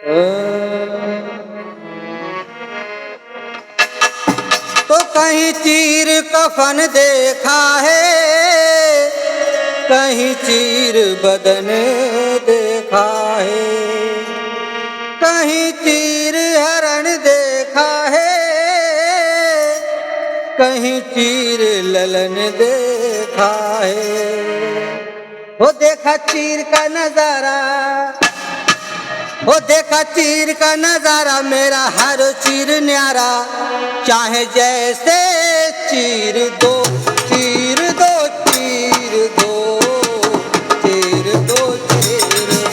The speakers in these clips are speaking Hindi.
तो कहीं चीर कफन देखा है, कहीं चीर बदन देखा है, कहीं चीर हरण देखा है, कहीं चीर ललन देखा है। वो देखा चीर का नजारा, वो देखा चीर का नजारा, मेरा हर चीर न्यारा, चाहे जैसे चीर दो, चीर दो, चीर दो, चीर दो, चीर दो,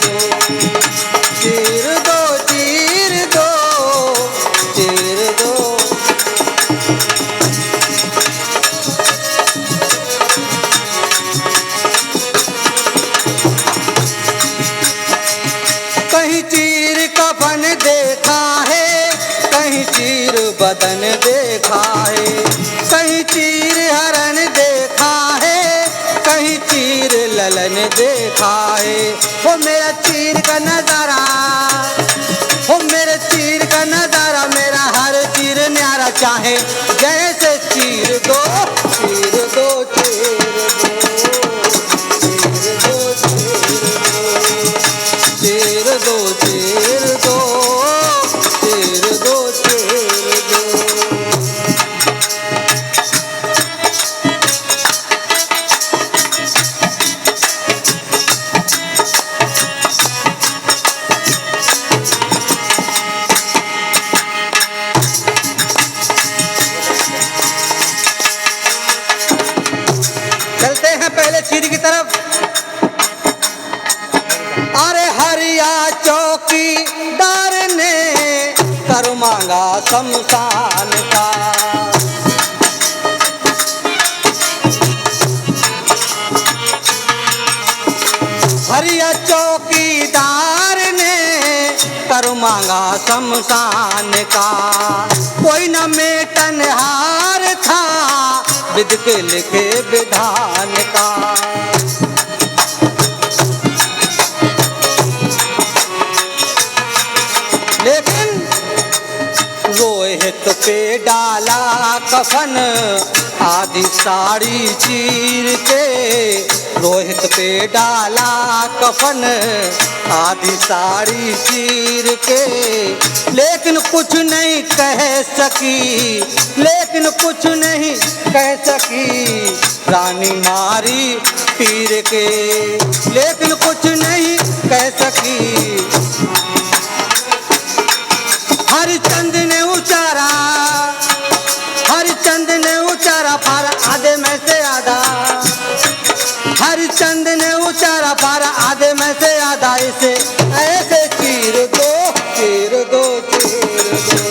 चीर दो, चीर दो, चीर दो। कहीं चीर कफन देखा है, कहीं चीर बदन देखा है, कहीं चीर हरण देखा है, कहीं चीर ललन देखा है। वो मेरा चीर का नजारा, वो मेरे चीर का नजारा, मेरा हर चीर न्यारा, चाहे जैसे चीर दो, चीर दो, चीर दो, चीर दो, चीर दो, चीर दो, चीर दो, चीर दो। चलते हैं पहले चीर की तरफ। अरे हरिया चौकीदार ने कर मांगा शमशान का, हरिया चौकीदार ने कर मांगा शमशान का। कोई न मेटनहार था विधि के लिखे विधान का। लेकिन रोहित पे डाला कफन, आधी साड़ी चीर के, रोहित पे डाला कफन, आधी साड़ी चीर के। लेकिन कुछ नहीं कह सकी, लेकिन कुछ नहीं कह सकी रानी मारी पीर के, लेकिन कुछ नहीं कह सकी। हरिचंद ने उचारा, हरिचंद ने उचारा, पार आधे में से आधा, हरिचंद ने उचारा, पार आधे में से आधा। इसे ऐसे चीर दो, चीर दो, चीर दो,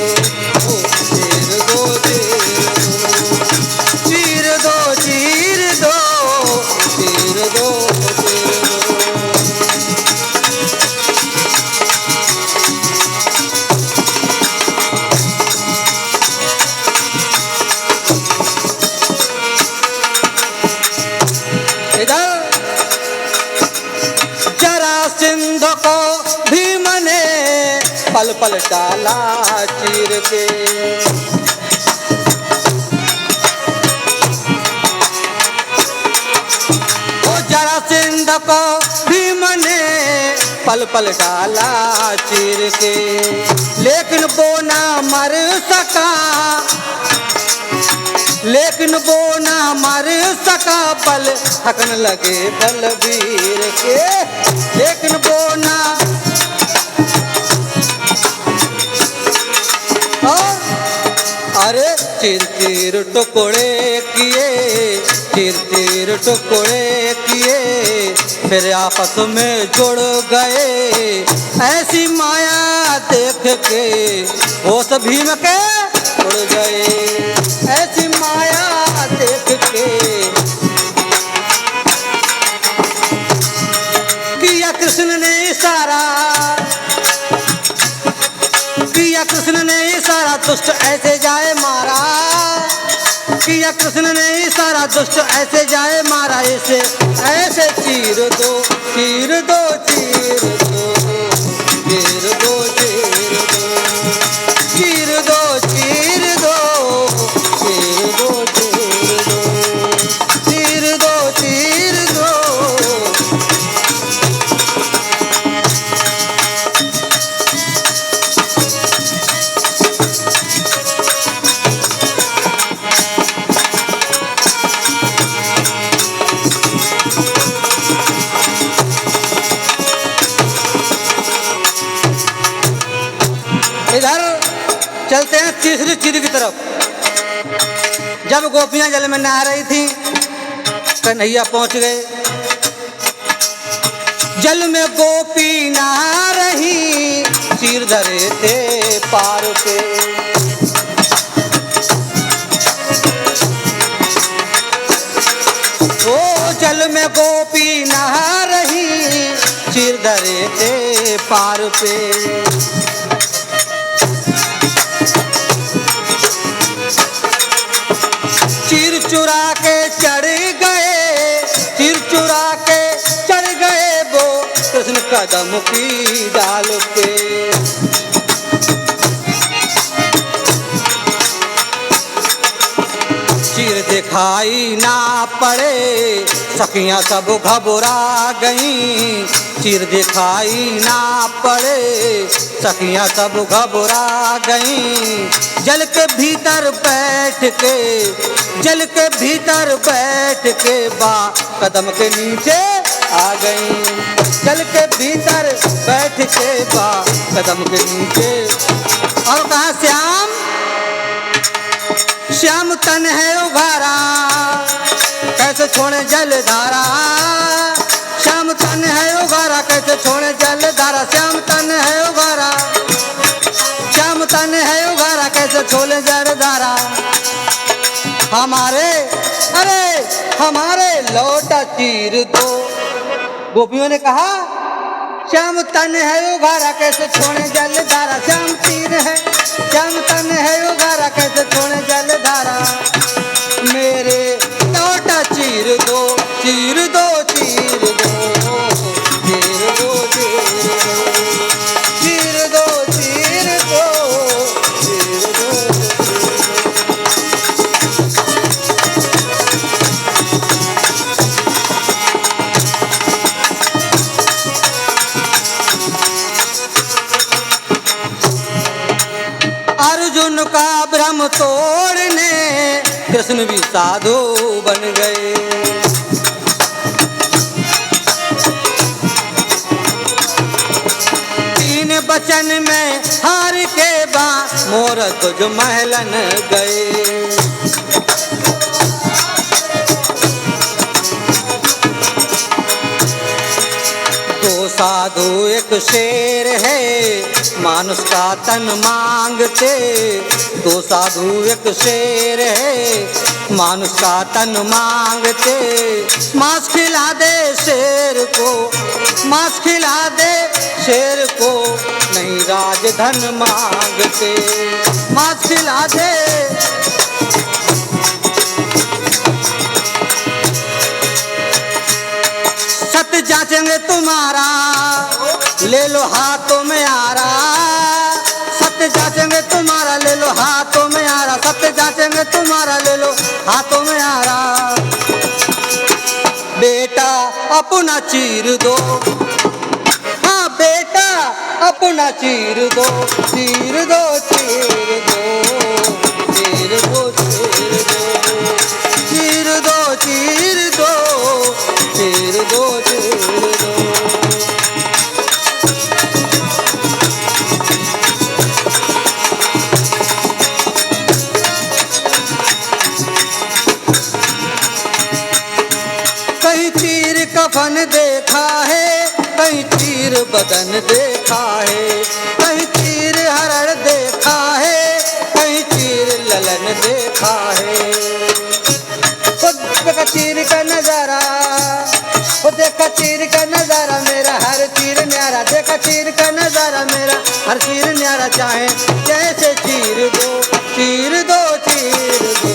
चीर दो, चीर दो, चीर दो, चीर दो, चीर दो। जरासंध को भीम ने पल पल डाला चीर के। ओ जरासंध को भीम ने पल पल डाला चीर के। लेकिन वो ना मर सका, लेकिन वो ना मर सका, बल हकन लगे बलबीर के। लेकिन वो ना, अरे चीर चीर टुकड़े किए, चीर चीर टुकड़े किए, फिर आपस में जुड़ गए। ऐसी माया देख के होश भीम के उड़ गए, ऐसी माया देख के। किया कृष्ण ने इशारा, किया कृष्ण ने इशारा, दुष्ट ऐसे जाए मारा। किया कृष्ण ने इशारा, दुष्ट ऐसे जाए मारा। इसे ऐसे चीर दो, चीर दो, चीर दो, चीर दो, चीर चलते हैं तीसरी चीर की तरफ। जब गोपियां जल में नहा रही थी, कन्हैया पहुंच गए। जल में गोपी नहा रही, चीर धरे थे पार पे। ओ जल में गोपी नहा रही, चीर धरे थे पार पे। चीर चुरा के चढ़ गए, चीर चुरा के चढ़ गए वो कृष्ण कदम की डाल पे। चीर दिखाई ना पड़े, सखियां सब घबरा गईं। चीर दिखाई ना पड़े, सखियां सब घबरा गईं। जल के भीतर बैठ के, जल के भीतर बैठ के बा कदम के नीचे आ गईं। जल के भीतर बैठ के बा कदम के नीचे। और कहा श्याम, श्याम तन है उघारा, कैसे छोड़े जल धारा। श्याम तन है उघारा, कैसे छोड़े जल धारा। श्याम तन है उघारा, श्याम तन है उघारा, कैसे छोड़े जल धारा। हमारे, अरे हमारे लौटा चीर दो। गोपियों ने कहा श्याम तन है उघारा, कैसे छोड़े जल धारा। श्याम तीर है, श्याम तन है उघारा, कैसे छोड़े जल धारा। मेरे लौटा चीर दो, चीर दो, चीर दो, चीर दो, चीर दो, चीर दो, चीर दो। अर्जुन का भ्रम तोड़ने कृष्ण भी साधु बन गए। तीन वचन में हार के बा मोर तुझ महलन गए। दो साधु एक शेर है, मानुष का तन मांगते। दो साधु एक शेर है, मानुष का तन मांगते। मांस खिला दे शेर को, मांस खिला दे शेर को, नहीं राजधन मांगते। मांस खिला दे, सत्य जांचेंगे तुम्हारा, ले लो हाथों में आरा। सत्य जांचेंगे तुम्हारा, ले लो हाथों में आरा। सत्य जांचेंगे तुम्हारा, ले लो हाथों में आरा। बेटा अपना चीर दो, हाँ बेटा अपना चीर दो। चीर दो, चीर दो, चीर दो, चीर दो, चीर दो, चीर दो, चीर दो, चीर दो। कहीं चीर कफन देखा है, कहीं चीर बदन देखा है। कहीं चीर हरण देखा है, कहीं चीर ललन देखा है। देखा चीर का नजारा, वो देखा चीर का नजारा, मेरा हर चीर न्यारा। देखा चीर का नजारा, मेरा हर चीर न्यारा। चाहे जैसे चीर दो, चीर दो, चीर दो।